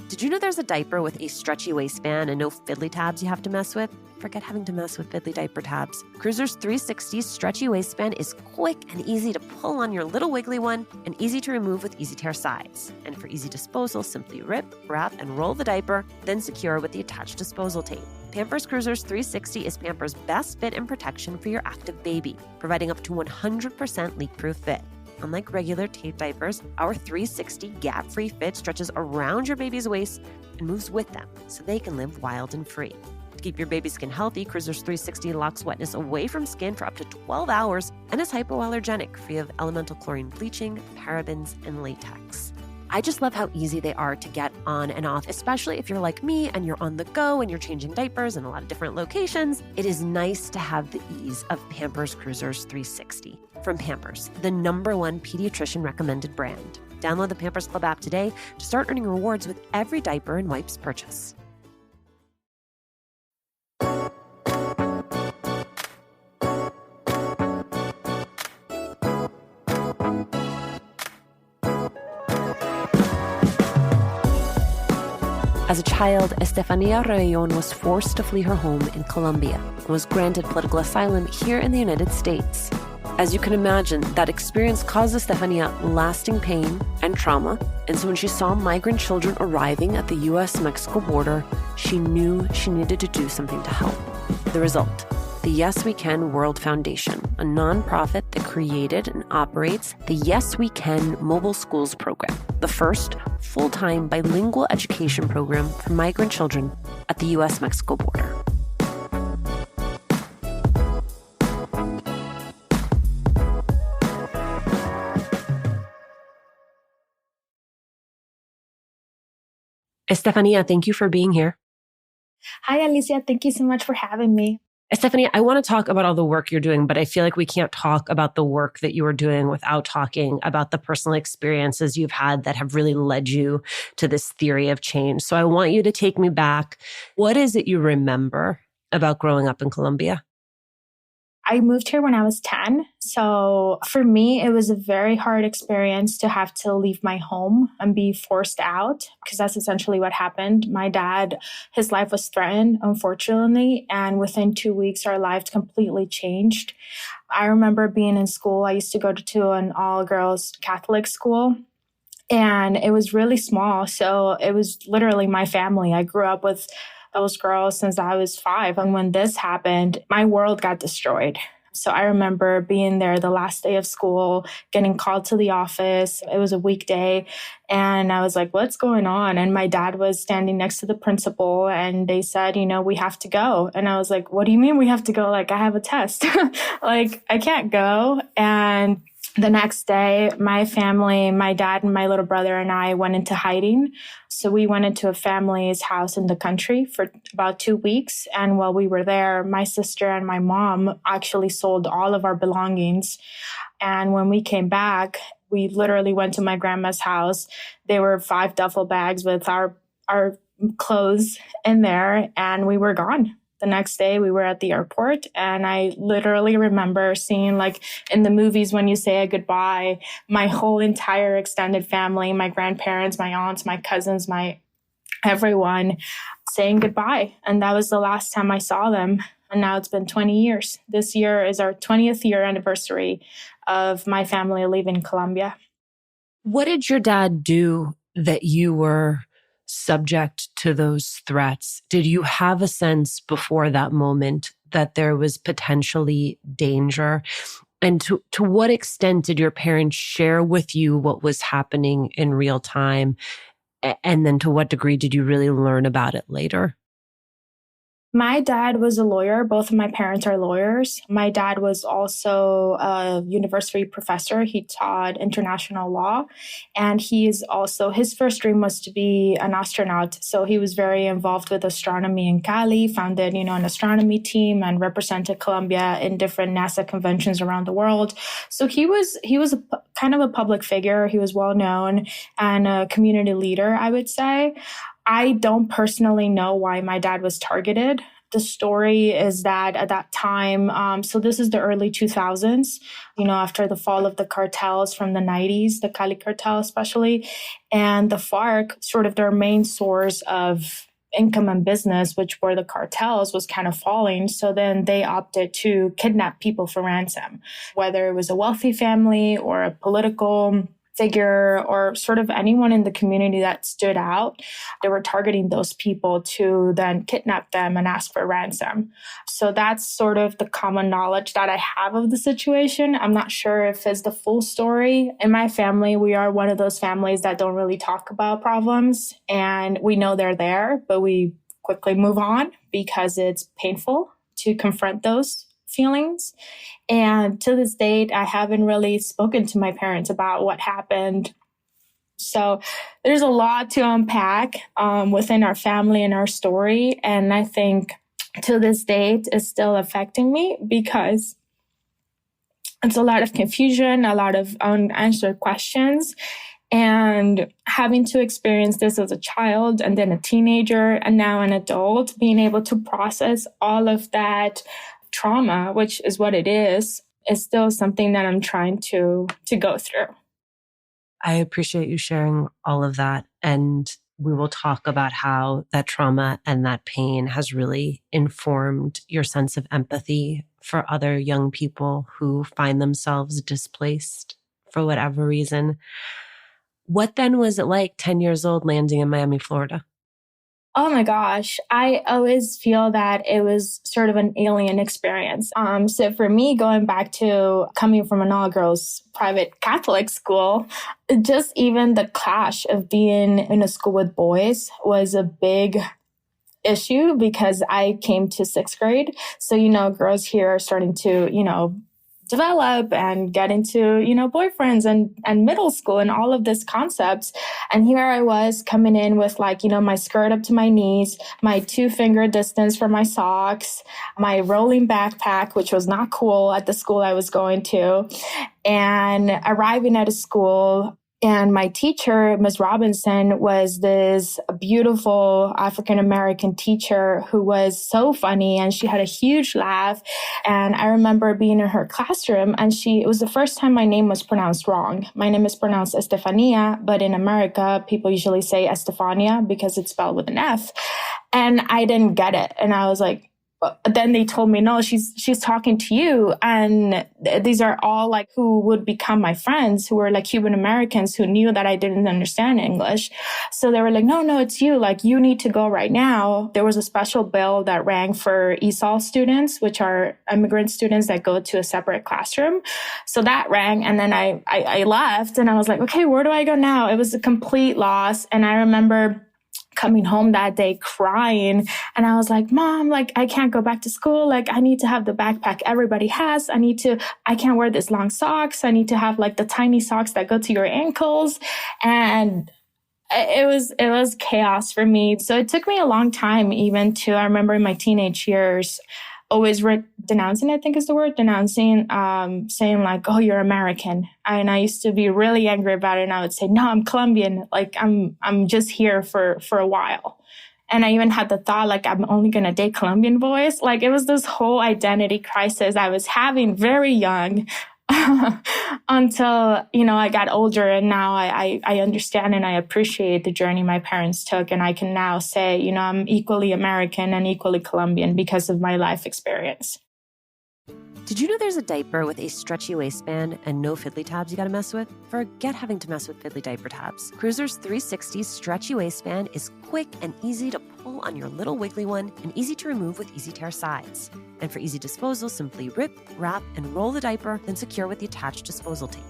Did you know there's a diaper with a stretchy waistband and no fiddly tabs you have to mess with? Forget having to mess with fiddly diaper tabs. Cruiser's 360 stretchy waistband is quick and easy to pull on your little wiggly one and easy to remove with easy tear sides. And for easy disposal, simply rip, wrap, and roll the diaper, then secure with the attached disposal tape. Pampers Cruisers 360 is Pampers' best fit and protection for your active baby, providing up to 100% leak-proof fit. Unlike regular tape diapers, our 360 gap-free fit stretches around your baby's waist and moves with them so they can live wild and free. To keep your baby's skin healthy, Cruisers 360 locks wetness away from skin for up to 12 hours and is hypoallergenic, free of elemental chlorine bleaching, parabens, and latex. I just love how easy they are to get on and off, especially if you're like me and you're on the go and you're changing diapers in a lot of different locations. It is nice to have the ease of Pampers Cruisers 360. From Pampers, the #1 pediatrician recommended brand. Download the Pampers Club app today to start earning rewards with every diaper and wipes purchase. As a child, Estefanía Rebellón was forced to flee her home in Colombia and was granted political asylum here in the United States. As you can imagine, that experience caused Estefanía lasting pain and trauma, and so when she saw migrant children arriving at the U.S.-Mexico border, she knew she needed to do something to help. The result: the Yes We Can World Foundation, a nonprofit that created and operates the Yes We Can Mobile Schools program, the first full-time bilingual education program for migrant children at the U.S.-Mexico border. Estefanía, thank you for being here. Hi, Alicia. Thank you so much for having me. Estefanía, I want to talk about all the work you're doing, but I feel like we can't talk about the work that you are doing without talking about the personal experiences you've had that have really led you to this theory of change. So I want you to take me back. What is it you remember about growing up in Colombia? I moved here when I was 10. So for me, it was a very hard experience to have to leave my home and be forced out, because that's essentially what happened. My dad, his life was threatened, unfortunately. And within 2 weeks, our lives completely changed. I remember being in school. I used to go to an all-girls Catholic school. And it was really small. So it was literally my family. I grew up with those girls since I was 5. And when this happened, my world got destroyed. So I remember being there the last day of school, getting called to the office. It was a weekday. And I was like, what's going on? And my dad was standing next to the principal and they said, we have to go. And I was like, what do you mean we have to go? Like, I have a test. Like, I can't go. And the next day, my family, my dad and my little brother and I went into hiding. So we went into a family's house in the country for about 2 weeks. And while we were there, my sister and my mom actually sold all of our belongings. And when we came back, we literally went to my grandma's house. There were 5 duffel bags with our clothes in there, and we were gone. The next day we were at the airport, and I literally remember seeing, like in the movies when you say a goodbye, my whole entire extended family, my grandparents, my aunts, my cousins, everyone saying goodbye. And that was the last time I saw them. And now it's been 20 years. This year is our 20th year anniversary of my family leaving Colombia. What did your dad do that you were subject to those threats? Did you have a sense before that moment that there was potentially danger? And to what extent did your parents share with you what was happening in real time? And then to what degree did you really learn about it later? My dad was a lawyer. Both of my parents are lawyers. My dad was also a university professor. He taught international law. And his first dream was to be an astronaut. So he was very involved with astronomy in Cali, founded, an astronomy team and represented Colombia in different NASA conventions around the world. So he was kind of a public figure. He was well known and a community leader, I would say. I don't personally know why my dad was targeted. The story is that at that time, so this is the early 2000s, after the fall of the cartels from the 90s, the Cali cartel especially, and the FARC, sort of their main source of income and business, which were the cartels, was kind of falling. So then they opted to kidnap people for ransom, whether it was a wealthy family or a political figure or sort of anyone in the community that stood out. They were targeting those people to then kidnap them and ask for ransom. So that's sort of the common knowledge that I have of the situation. I'm not sure if it's the full story. In my family, we are one of those families that don't really talk about problems, and we know they're there, but we quickly move on because it's painful to confront those feelings. And to this date, I haven't really spoken to my parents about what happened. So there's a lot to unpack within our family and our story. And I think to this date, it's still affecting me because it's a lot of confusion, a lot of unanswered questions. And having to experience this as a child and then a teenager and now an adult, being able to process all of that trauma, which is what it is still something that I'm trying to go through. I appreciate you sharing all of that. And we will talk about how that trauma and that pain has really informed your sense of empathy for other young people who find themselves displaced for whatever reason. What then was it like 10 years old landing in Miami, Florida? Oh my gosh, I always feel that it was sort of an alien experience. So for me, going back to coming from an all-girls private Catholic school, just even the clash of being in a school with boys was a big issue because I came to 6th grade. So, girls here are starting to, develop and get into, boyfriends and middle school and all of these concepts. And here I was coming in with my skirt up to my knees, my 2-finger distance from my socks, my rolling backpack, which was not cool at the school I was going to, and arriving at a school. And my teacher, Ms. Robinson, was this beautiful African-American teacher who was so funny, and she had a huge laugh. And I remember being in her classroom, and it was the first time my name was pronounced wrong. My name is pronounced Estefanía, but in America, people usually say Estefania because it's spelled with an F. And I didn't get it. And I was like, then they told me, no, she's talking to you. And these are all who would become my friends, who were Cuban Americans who knew that I didn't understand English. So they were like, no, it's you. You need to go right now. There was a special bill that rang for ESOL students, which are immigrant students that go to a separate classroom. So that rang. And then I left and I was like, okay, where do I go now? It was a complete loss. And I remember coming home that day crying. And I was like, Mom, I can't go back to school. I need to have the backpack everybody has. I can't wear these long socks. I need to have the tiny socks that go to your ankles. And it was chaos for me. So it took me a long time I remember in my teenage years, always denouncing, I think is the word, saying oh, you're American. And I used to be really angry about it. And I would say, no, I'm Colombian. I'm just here for a while. And I even had the thought, I'm only going to date Colombian boys. It was this whole identity crisis I was having very young until, I got older. And now I understand and I appreciate the journey my parents took. And I can now say, I'm equally American and equally Colombian because of my life experience. Did you know there's a diaper with a stretchy waistband and no fiddly tabs you gotta mess with? Forget having to mess with fiddly diaper tabs. Cruiser's 360 stretchy waistband is quick and easy to pull on your little wiggly one and easy to remove with easy tear sides. And for easy disposal, simply rip, wrap, and roll the diaper, then secure with the attached disposal tape.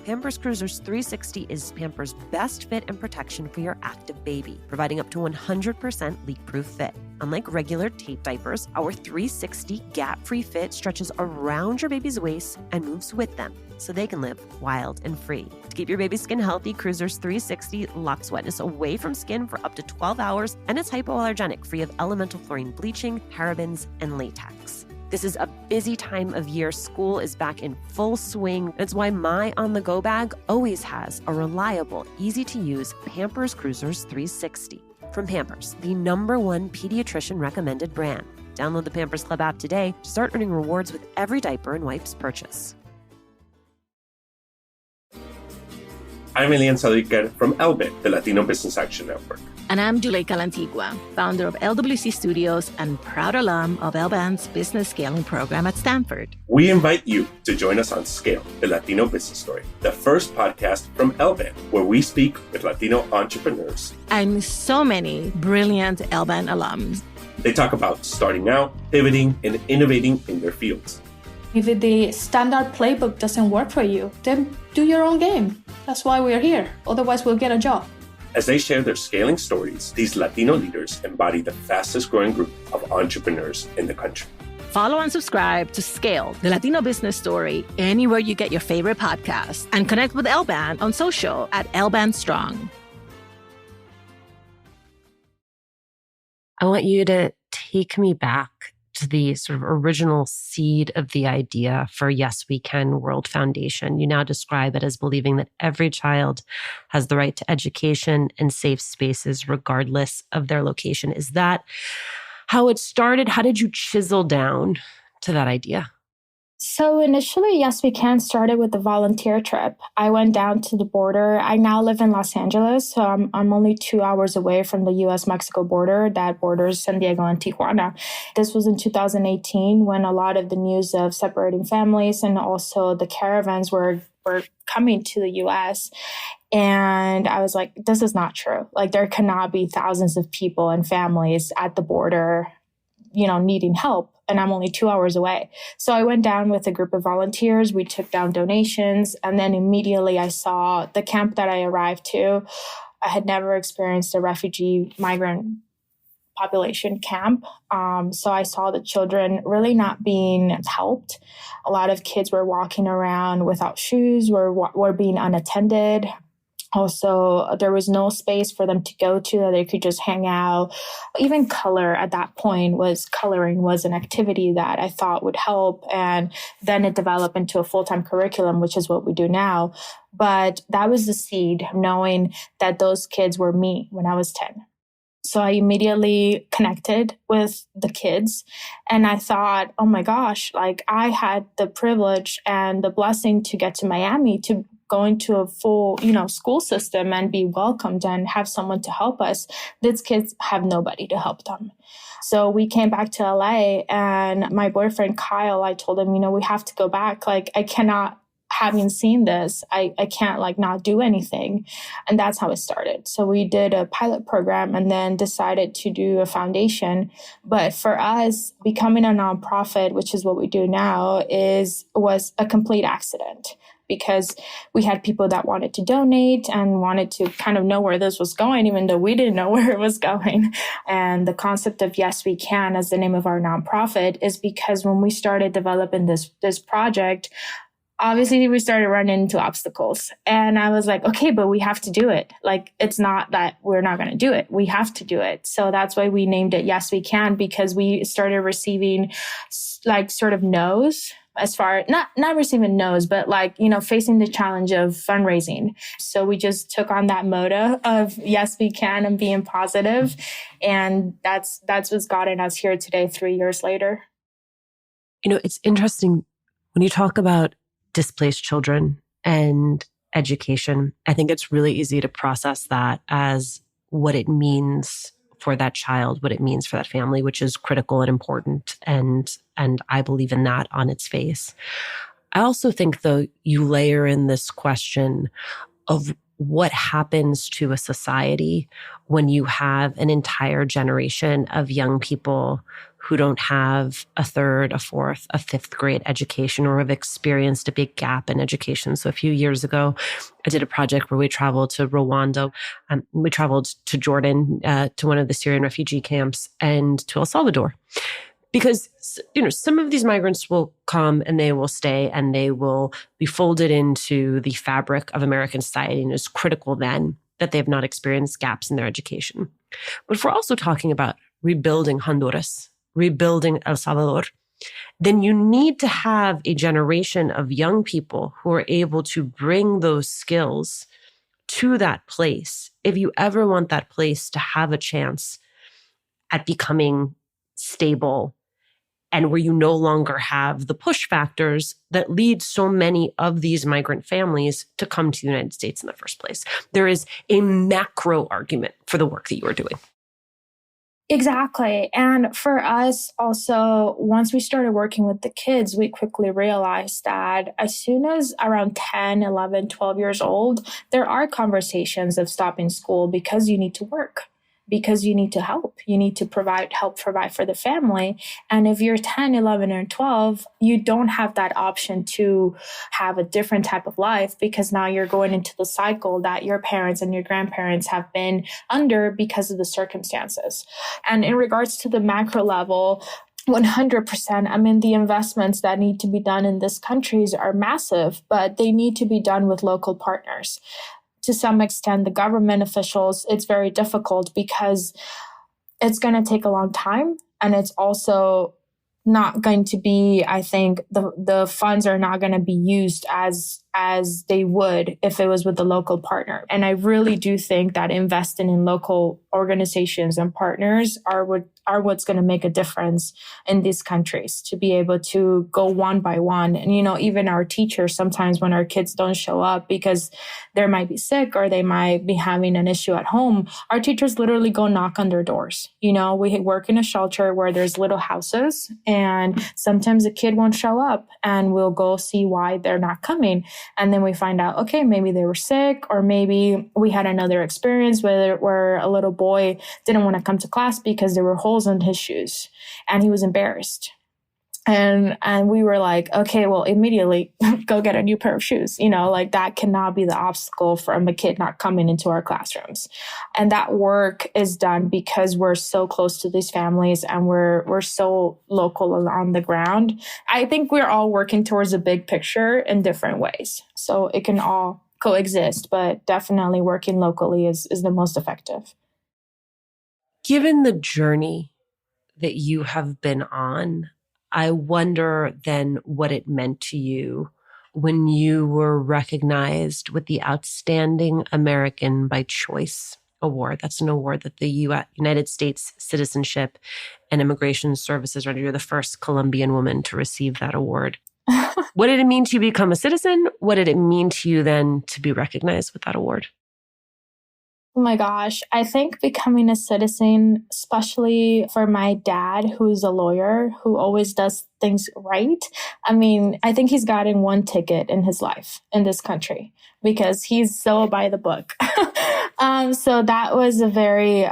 Pampers Cruisers 360 is Pampers' best fit and protection for your active baby, providing up to 100% leak-proof fit. Unlike regular tape diapers, our 360 gap-free fit stretches around your baby's waist and moves with them, so they can live wild and free. To keep your baby's skin healthy, Cruisers 360 locks wetness away from skin for up to 12 hours, and it's hypoallergenic, free of elemental fluorine bleaching, parabens, and latex. This is a busy time of year. School is back in full swing. That's why my on-the-go bag always has a reliable, easy-to-use Pampers Cruisers 360. From Pampers, the #1 pediatrician recommended brand. Download the Pampers Club app today to start earning rewards with every diaper and wipes purchase. I'm Elian Sadiker from LBIT, the Latino Business Action Network. And I'm Juleika Lantigua, founder of LWC Studios and proud alum of LBAN's business scaling program at Stanford. We invite you to join us on Scale, the Latino Business Story, the first podcast from LBAN, where we speak with Latino entrepreneurs. And so many brilliant LBAN alums. They talk about starting out, pivoting, and innovating in their fields. If the standard playbook doesn't work for you, then do your own game. That's why we're here. Otherwise, we'll get a job. As they share their scaling stories, these Latino leaders embody the fastest growing group of entrepreneurs in the country. Follow and subscribe to Scale, the Latino Business Story, anywhere you get your favorite podcasts. And connect with LBAN on social at LBAN Strong. I want you to take me back to the sort of original seed of the idea for Yes We Can World Foundation. You now describe it as believing that every child has the right to education and safe spaces regardless of their location. Is that how it started? How did you chisel down to that idea? So initially, Yes We Can started with a volunteer trip. I went down to the border. I now live in Los Angeles, so I'm only 2 hours away from the U.S.-Mexico border that borders San Diego and Tijuana. This was in 2018 when a lot of the news of separating families and also the caravans were coming to the U.S. And I was like, this is not true. Like, there cannot be thousands of people and families at the border, needing help. And I'm only 2 hours away. So I went down with a group of volunteers. We took down donations. And then immediately I saw the camp that I arrived to. I had never experienced a refugee migrant population camp. So I saw the children really not being helped. A lot of kids were walking around without shoes, were being unattended. Also, there was no space for them to go to that they could just hang out. Even coloring was an activity that I thought would help. And then it developed into a full-time curriculum, which is what we do now. But that was the seed, knowing that those kids were me when I was 10. So I immediately connected with the kids and I thought, oh my gosh, like I had the privilege and the blessing to get to Miami to go into a full, school system and be welcomed and have someone to help us. These kids have nobody to help them. So we came back to LA and my boyfriend, Kyle, I told him, we have to go back. Like, I cannot, having seen this, I can't not do anything. And that's how it started. So we did a pilot program and then decided to do a foundation. But for us, becoming a nonprofit, which is what we do now, was a complete accident. Because we had people that wanted to donate and wanted to kind of know where this was going, even though we didn't know where it was going. And the concept of Yes We Can as the name of our nonprofit is because when we started developing this project, obviously we started running into obstacles. And I was like, okay, but we have to do it. Like, it's not that we're not going to do it. We have to do it. So that's why we named it Yes We Can, because we started receiving sort of no's. As far, not receiving no's, but facing the challenge of fundraising. So we just took on that motto of Yes We Can and being positive. And that's what's gotten us here today, 3 years later. It's interesting when you talk about displaced children and education. I think it's really easy to process that as what it means for that child, what it means for that family, which is critical and important. And I believe in that on its face. I also think, though, you layer in this question of what happens to a society when you have an entire generation of young people who don't have a third, a fourth, a fifth grade education or have experienced a big gap in education. So a few years ago, I did a project where we traveled to Rwanda. We traveled to Jordan, to one of the Syrian refugee camps, and to El Salvador. Because, some of these migrants will come and they will stay and they will be folded into the fabric of American society. And it's critical then that they have not experienced gaps in their education. But if we're also talking about rebuilding Honduras, rebuilding El Salvador, then you need to have a generation of young people who are able to bring those skills to that place if you ever want that place to have a chance at becoming stable and where you no longer have the push factors that lead so many of these migrant families to come to the United States in the first place. There is a macro argument for the work that you are doing. Exactly. And for us also, once we started working with the kids, we quickly realized that as soon as around 10, 11, 12 years old, there are conversations of stopping school because you need to work, because you need to help. You need to provide for the family. And if you're 10, 11, or 12, you don't have that option to have a different type of life because now you're going into the cycle that your parents and your grandparents have been under because of the circumstances. And in regards to the macro level, 100%. I mean, the investments that need to be done in these countries are massive, but they need to be done with local partners. To some extent, the government officials, it's very difficult because it's going to take a long time. And it's also not going to be, I think, the funds are not going to be used as they would if it was with the local partner. And I really do think that investing in local organizations and partners are what's going to make a difference in these countries, to be able to go one by one. And, even our teachers, sometimes when our kids don't show up because they might be sick or they might be having an issue at home, our teachers literally go knock on their doors. We work in a shelter where there's little houses, and sometimes a kid won't show up, and we'll go see why they're not coming. And then we find out, okay, maybe they were sick, or maybe we had another experience where a little boy didn't want to come to class because there were holes in his shoes and he was embarrassed. And we were like, okay, well, immediately go get a new pair of shoes. That cannot be the obstacle from a kid not coming into our classrooms. And that work is done because we're so close to these families and we're so local and on the ground. I think we're all working towards a big picture in different ways. So it can all coexist, but definitely working locally is the most effective. Given the journey that you have been on, I wonder then what it meant to you when you were recognized with the Outstanding American by Choice Award. That's an award that the United States Citizenship and Immigration Services render. You're the first Colombian woman to receive that award. What did it mean to you to become a citizen? What did it mean to you then to be recognized with that award? Oh my gosh. I think becoming a citizen, especially for my dad, who's a lawyer, who always does things right. I mean, I think he's gotten one ticket in his life in this country because he's so by the book. So that was a very,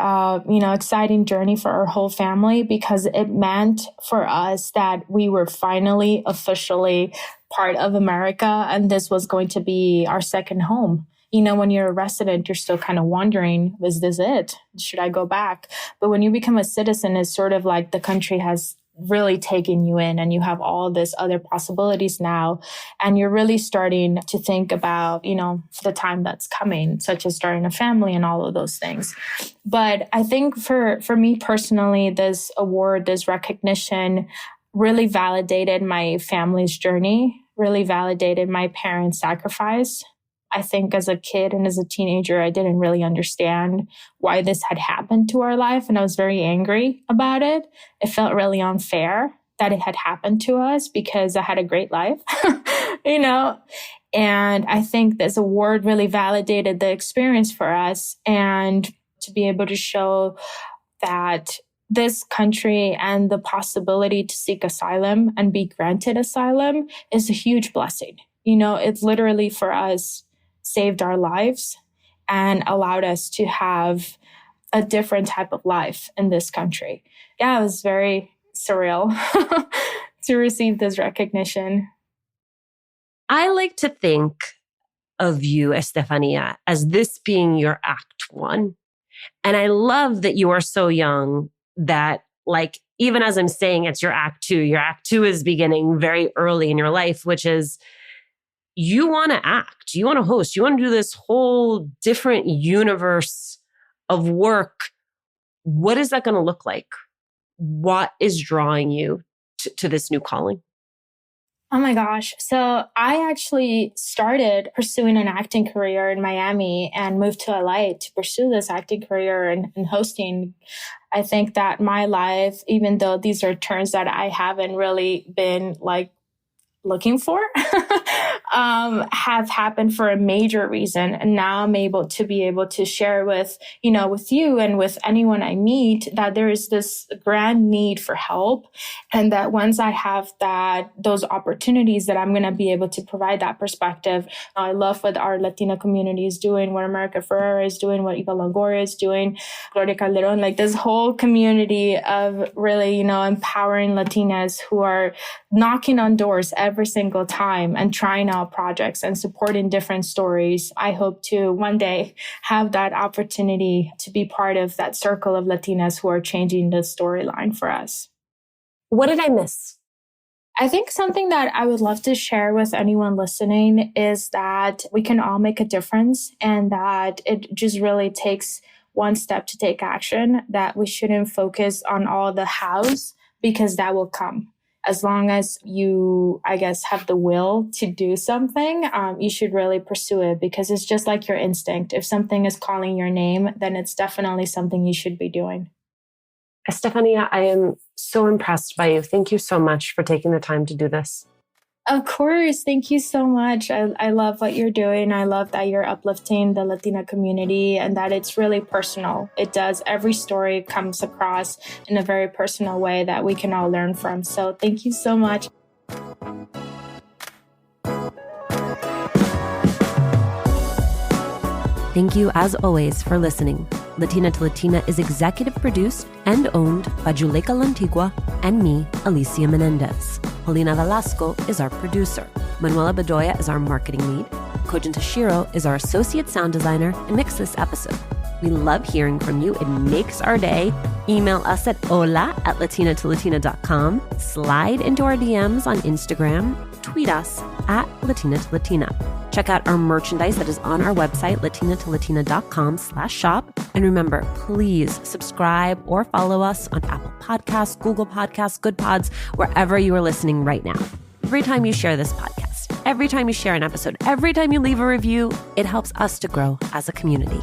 exciting journey for our whole family because it meant for us that we were finally officially part of America, and this was going to be our second home. When you're a resident, you're still kind of wondering, is this it? Should I go back? But when you become a citizen, it's sort of like the country has really taken you in and you have all this other possibilities now. And you're really starting to think about, the time that's coming, such as starting a family and all of those things. But I think for me personally, this award, this recognition really validated my family's journey, really validated my parents' sacrifice. I think as a kid and as a teenager, I didn't really understand why this had happened to our life. And I was very angry about it. It felt really unfair that it had happened to us because I had a great life, And I think this award really validated the experience for us, and to be able to show that this country and the possibility to seek asylum and be granted asylum is a huge blessing. It's literally for us saved our lives and allowed us to have a different type of life in this country. Yeah, it was very surreal to receive this recognition. I like to think of you, Estefanía, as this being your act one. And I love that you are so young that, even as I'm saying it's your act two is beginning very early in your life, which is you want to act, you want to host, you want to do this whole different universe of work. What is that going to look like? What is drawing you to this new calling? Oh my gosh. So I actually started pursuing an acting career in Miami and moved to LA to pursue this acting career and hosting. I think that my life, even though these are turns that I haven't really been like looking for, have happened for a major reason. And now I'm able to share with you and with anyone I meet that there is this grand need for help. And that once I have those opportunities, that I'm going to be able to provide that perspective. I love what our Latina community is doing, what America Ferrera is doing, what Eva Longoria is doing, Gloria Calderon, like this whole community of really, empowering Latinas who are knocking on doors every single time and trying out projects and supporting different stories. I hope to one day have that opportunity to be part of that circle of Latinas who are changing the storyline for us. What did I miss? I think something that I would love to share with anyone listening is that we can all make a difference, and that it just really takes one step to take action, that we shouldn't focus on all the hows, because that will come. As long as you, I guess, have the will to do something, you should really pursue it, because it's just like your instinct. If something is calling your name, then it's definitely something you should be doing. Estefanía, I am so impressed by you. Thank you so much for taking the time to do this. Of course. Thank you so much. I love what you're doing. I love that you're uplifting the Latina community and that it's really personal. It does. Every story comes across in a very personal way that we can all learn from. So thank you so much. Thank you, as always, for listening. Latina to Latina is executive produced and owned by Juleka Lantigua and me, Alicia Menendez. Paulina Velasco is our producer. Manuela Bedoya is our marketing lead. Kojin Tashiro is our associate sound designer and mixed this episode. We love hearing from you. It makes our day. Email us at hola@latinatolatina.com. Slide into our DMs on Instagram. Tweet us at Latina to Latina. Check out our merchandise that is on our website, latinatolatina.com/shop. And remember, please subscribe or follow us on Apple Podcasts, Google Podcasts, Good Pods, wherever you are listening right now. Every time you share this podcast, every time you share an episode, every time you leave a review, it helps us to grow as a community.